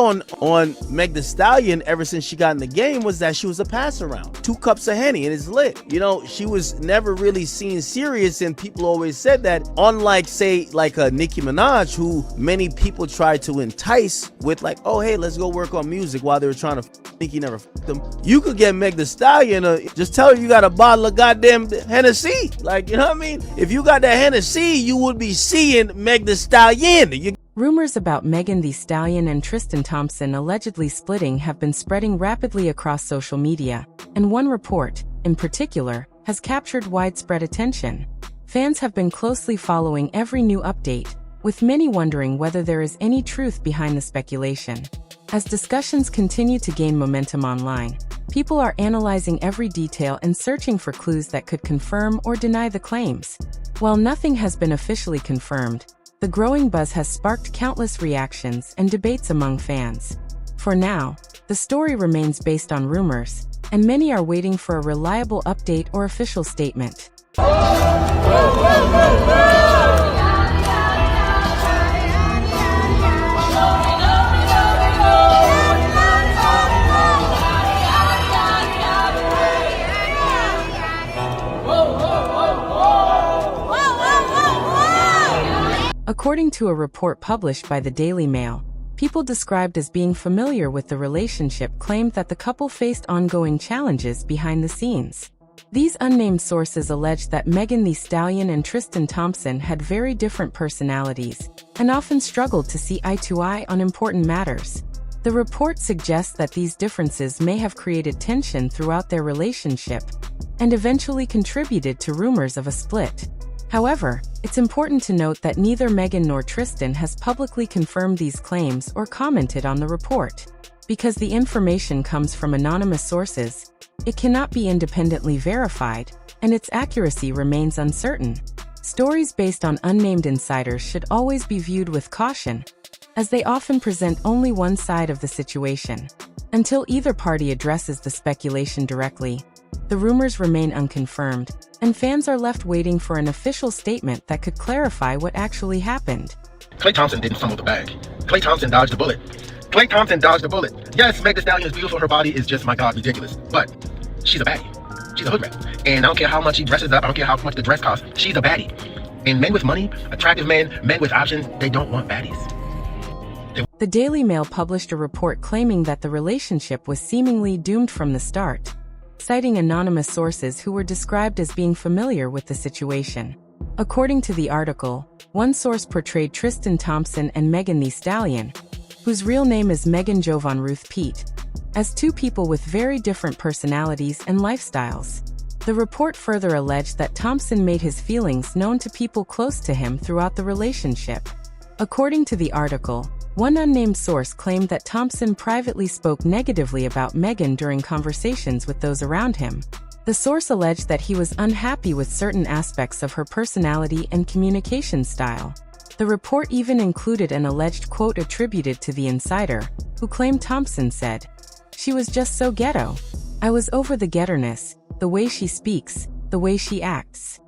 on Meg Thee Stallion ever since she got in the game was that she was a pass around. 2 cups of Henny and it's lit. You know, she was never really seen serious, and people always said that, unlike say like a Nicki Minaj, who many people tried to entice with like, oh hey, let's go work on music while they were trying to Nicki never them. You could get Meg Thee Stallion, just tell her you got a bottle of goddamn Hennessy. Like, you know what I mean? If you got that Hennessy, you would be seeing Meg Thee Stallion. Rumors about Megan Thee Stallion and Tristan Thompson allegedly splitting have been spreading rapidly across social media, and one report, in particular, has captured widespread attention. Fans have been closely following every new update, with many wondering whether there is any truth behind the speculation. As discussions continue to gain momentum online, people are analyzing every detail and searching for clues that could confirm or deny the claims. While nothing has been officially confirmed, the growing buzz has sparked countless reactions and debates among fans. For now, the story remains based on rumors, and many are waiting for a reliable update or official statement. According to a report published by the Daily Mail, people described as being familiar with the relationship claimed that the couple faced ongoing challenges behind the scenes. These unnamed sources alleged that Megan Thee Stallion and Tristan Thompson had very different personalities and often struggled to see eye to eye on important matters. The report suggests that these differences may have created tension throughout their relationship and eventually contributed to rumors of a split. However, it's important to note that neither Megan nor Tristan has publicly confirmed these claims or commented on the report. Because the information comes from anonymous sources, it cannot be independently verified, and its accuracy remains uncertain. Stories based on unnamed insiders should always be viewed with caution, as they often present only one side of the situation. Until either party addresses the speculation directly, the rumors remain unconfirmed, and fans are left waiting for an official statement that could clarify what actually happened. Klay Thompson didn't fumble the bag. Klay Thompson dodged the bullet. Klay Thompson dodged the bullet. Yes, Meg Thee Stallion is beautiful. Her body is just, my God, ridiculous. But she's a baddie. She's a hood rat. And I don't care how much she dresses up. I don't care how much the dress costs. She's a baddie. And men with money, attractive men, men with options, they don't want baddies. The Daily Mail published a report claiming that the relationship was seemingly doomed from the start, citing anonymous sources who were described as being familiar with the situation. According to the article, one source portrayed Tristan Thompson and Megan Thee Stallion, whose real name is Megan Jovan Ruth Pete, as two people with very different personalities and lifestyles. The report further alleged that Thompson made his feelings known to people close to him throughout the relationship. According to the article, one unnamed source claimed that Thompson privately spoke negatively about Megan during conversations with those around him. The source alleged that he was unhappy with certain aspects of her personality and communication style. The report even included an alleged quote attributed to the insider, who claimed Thompson said, "She was just so ghetto. I was over the ghettoness, the way she speaks, the way she acts."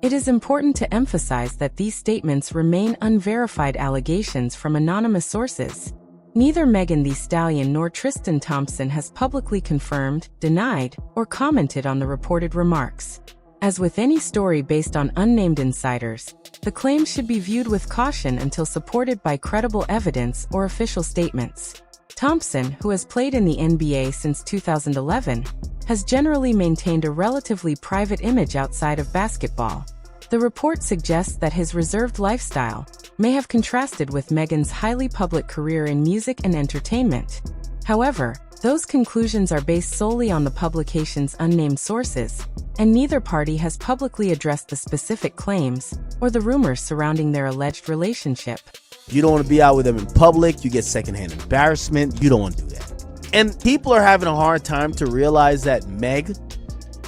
It is important to emphasize that these statements remain unverified allegations from anonymous sources. Neither Megan Thee Stallion nor Tristan Thompson has publicly confirmed, denied, or commented on the reported remarks. As with any story based on unnamed insiders, the claims should be viewed with caution until supported by credible evidence or official statements. Thompson, who has played in the NBA since 2011, has generally maintained a relatively private image outside of basketball. The report suggests that his reserved lifestyle may have contrasted with Megan's highly public career in music and entertainment. However, those conclusions are based solely on the publication's unnamed sources, and neither party has publicly addressed the specific claims or the rumors surrounding their alleged relationship. You don't want to be out with them in public. You get secondhand embarrassment. You don't want to do that. And people are having a hard time to realize that Meg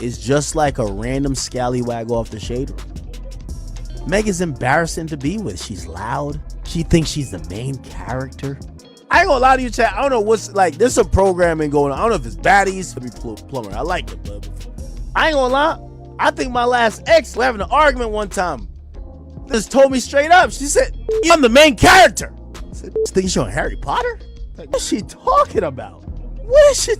is just like a random scallywag off the shade room. Meg is embarrassing to be with. She's loud. She thinks she's the main character. I ain't gonna lie to you, chat. I don't know what's like. There's some programming going on. I don't know if it's baddies or plumber. I like it, but I ain't gonna lie. I think my last ex was having an argument one time. Just told me straight up. She said, "I'm the main character." I said, "You think you're showing Harry Potter?" What is she talking about? What is she?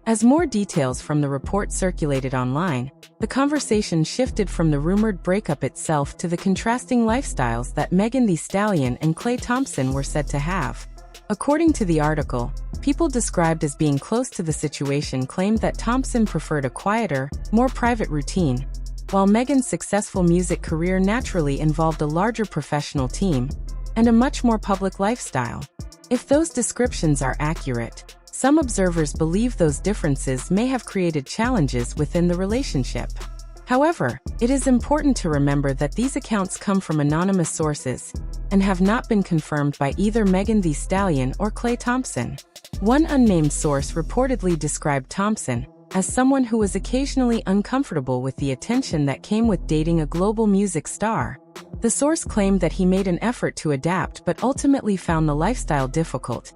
As more details from the report circulated online, the conversation shifted from the rumored breakup itself to the contrasting lifestyles that Megan Thee Stallion and Klay Thompson were said to have. According to the article, people described as being close to the situation claimed that Thompson preferred a quieter, more private routine, while Megan's successful music career naturally involved a larger professional team and a much more public lifestyle. If those descriptions are accurate, some observers believe those differences may have created challenges within the relationship. However, it is important to remember that these accounts come from anonymous sources and have not been confirmed by either Megan Thee Stallion or Klay Thompson. One unnamed source reportedly described Thompson as someone who was occasionally uncomfortable with the attention that came with dating a global music star. The source claimed that he made an effort to adapt but ultimately found the lifestyle difficult,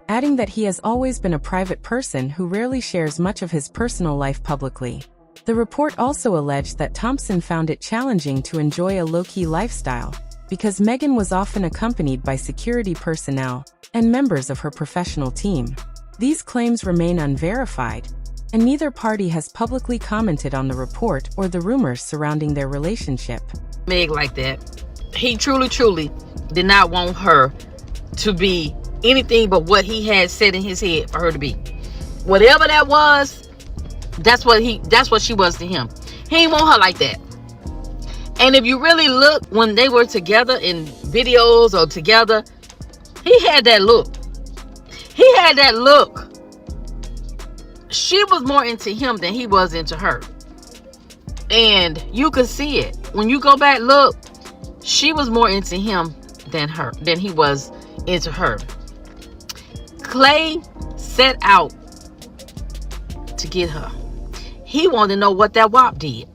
adding that he has always been a private person who rarely shares much of his personal life publicly. The report also alleged that Thompson found it challenging to enjoy a low-key lifestyle because Megan was often accompanied by security personnel and members of her professional team. These claims remain unverified, and neither party has publicly commented on the report or the rumors surrounding their relationship. Meg like that. He truly did not want her to be anything but what he had said in his head for her to be. Whatever that was, that's what she was to him. He didn't want her like that. And if you really look, when they were together in videos or together, he had that look. He had that look. She was more into him than he was into her. And you could see it. When you go back, look, she was more into him than he was into her. Klay set out to get her. He wanted to know what that WAP did.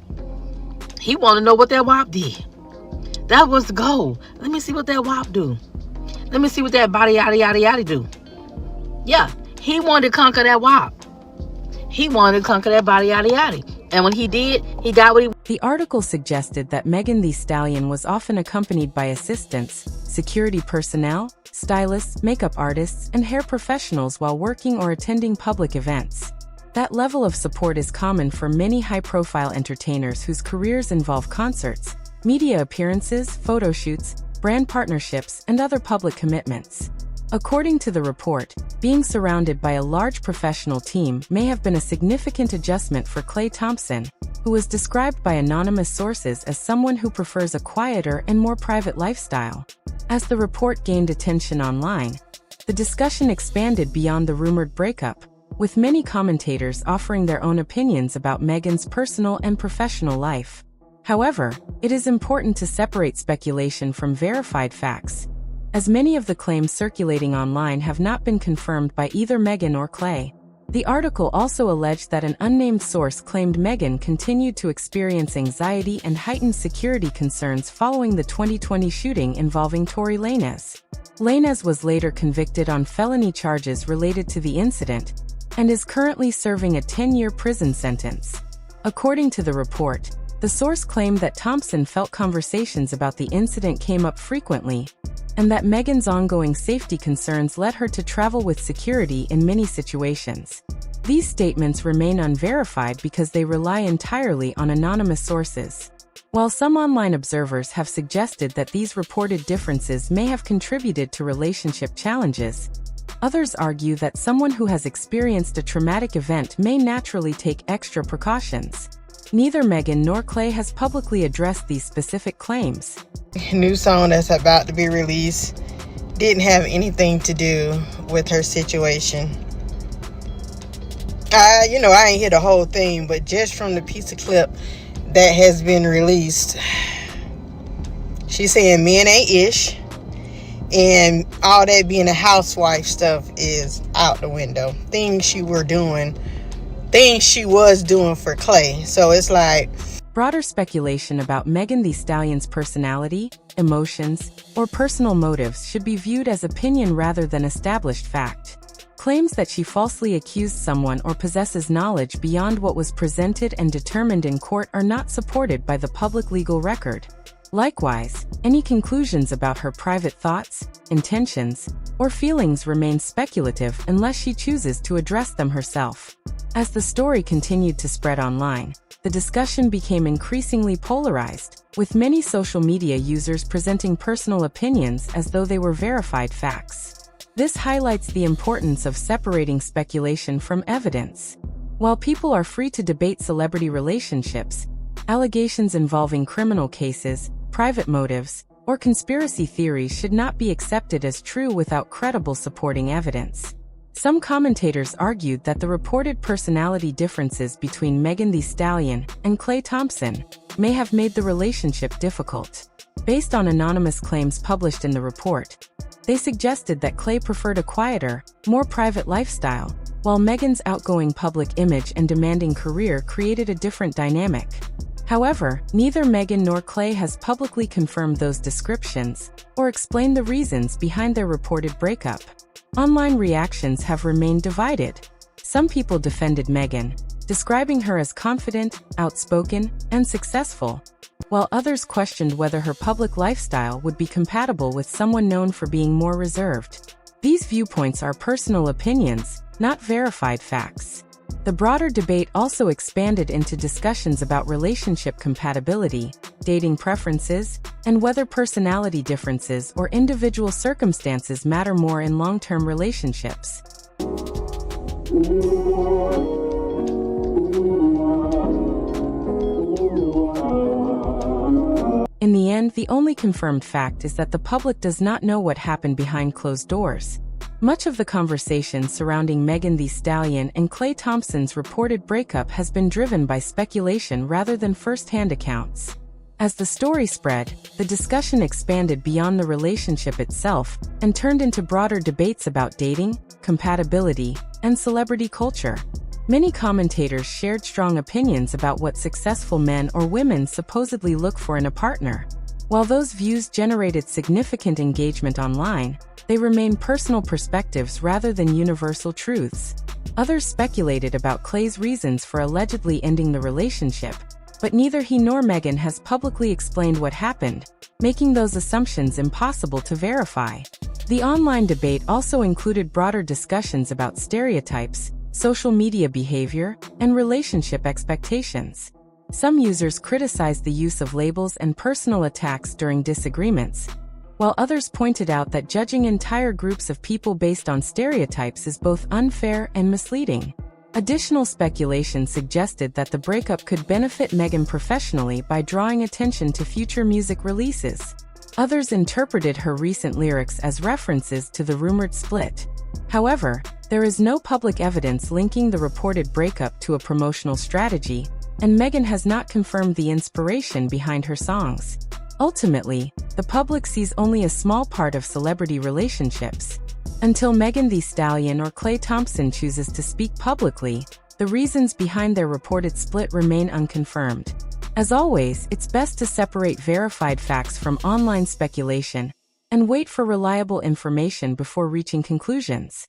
He wanted to know what that WAP did. That was the goal. Let me see what that WAP do. Let me see what that body yada yada yada do. Yeah, he wanted to conquer that WAP. He wanted to conquer that body yada yada. And when he did, he got what he wanted. The article suggested that Megan Thee Stallion was often accompanied by assistants, security personnel, stylists, makeup artists, and hair professionals while working or attending public events. That level of support is common for many high-profile entertainers whose careers involve concerts, media appearances, photo shoots, brand partnerships, and other public commitments. According to the report, being surrounded by a large professional team may have been a significant adjustment for Klay Thompson, who was described by anonymous sources as someone who prefers a quieter and more private lifestyle. As the report gained attention online, the discussion expanded beyond the rumored breakup, with many commentators offering their own opinions about Megan's personal and professional life. However, it is important to separate speculation from verified facts, as many of the claims circulating online have not been confirmed by either Megan or Klay. The article also alleged that an unnamed source claimed Megan continued to experience anxiety and heightened security concerns following the 2020 shooting involving Tory Lanez. Lanez was later convicted on felony charges related to the incident and is currently serving a 10-year prison sentence. According to the report, the source claimed that Thompson felt conversations about the incident came up frequently, and that Megan's ongoing safety concerns led her to travel with security in many situations. These statements remain unverified because they rely entirely on anonymous sources. While some online observers have suggested that these reported differences may have contributed to relationship challenges, others argue that someone who has experienced a traumatic event may naturally take extra precautions. Neither Megan nor Klay has publicly addressed these specific claims. New song that's about to be released didn't have anything to do with her situation. I ain't hear the whole thing, but just from the piece of clip that has been released, she's saying men ain't ish, and all that being a housewife stuff is out the window. Things she was doing for Klay. So it's like, broader speculation about Megan Thee Stallion's personality, emotions, or personal motives should be viewed as opinion rather than established fact. Claims that she falsely accused someone or possesses knowledge beyond what was presented and determined in court are not supported by the public legal record. Likewise, any conclusions about her private thoughts, intentions, or feelings remain speculative unless she chooses to address them herself. As the story continued to spread online, the discussion became increasingly polarized, with many social media users presenting personal opinions as though they were verified facts. This highlights the importance of separating speculation from evidence. While people are free to debate celebrity relationships, allegations involving criminal cases, private motives, or conspiracy theories should not be accepted as true without credible supporting evidence. Some commentators argued that the reported personality differences between Megan Thee Stallion and Klay Thompson may have made the relationship difficult. Based on anonymous claims published in the report, they suggested that Klay preferred a quieter, more private lifestyle, while Megan's outgoing public image and demanding career created a different dynamic. However, neither Megan nor Klay has publicly confirmed those descriptions or explained the reasons behind their reported breakup. Online reactions have remained divided. Some people defended Megan, describing her as confident, outspoken, and successful, while others questioned whether her public lifestyle would be compatible with someone known for being more reserved. These viewpoints are personal opinions, not verified facts. The broader debate also expanded into discussions about relationship compatibility, dating preferences, and whether personality differences or individual circumstances matter more in long-term relationships. In the end, the only confirmed fact is that the public does not know what happened behind closed doors. Much of the conversation surrounding Megan Thee Stallion and Klay Thompson's reported breakup has been driven by speculation rather than first-hand accounts. As the story spread, the discussion expanded beyond the relationship itself and turned into broader debates about dating, compatibility, and celebrity culture. Many commentators shared strong opinions about what successful men or women supposedly look for in a partner. While those views generated significant engagement online, they remain personal perspectives rather than universal truths. Others speculated about Klay's reasons for allegedly ending the relationship, but neither he nor Megan has publicly explained what happened, making those assumptions impossible to verify. The online debate also included broader discussions about stereotypes, social media behavior, and relationship expectations. Some users criticized the use of labels and personal attacks during disagreements, while others pointed out that judging entire groups of people based on stereotypes is both unfair and misleading. Additional speculation suggested that the breakup could benefit Megan professionally by drawing attention to future music releases. Others interpreted her recent lyrics as references to the rumored split. However, there is no public evidence linking the reported breakup to a promotional strategy, and Megan has not confirmed the inspiration behind her songs. Ultimately, the public sees only a small part of celebrity relationships. Until Megan Thee Stallion or Klay Thompson chooses to speak publicly, the reasons behind their reported split remain unconfirmed. As always, it's best to separate verified facts from online speculation and wait for reliable information before reaching conclusions.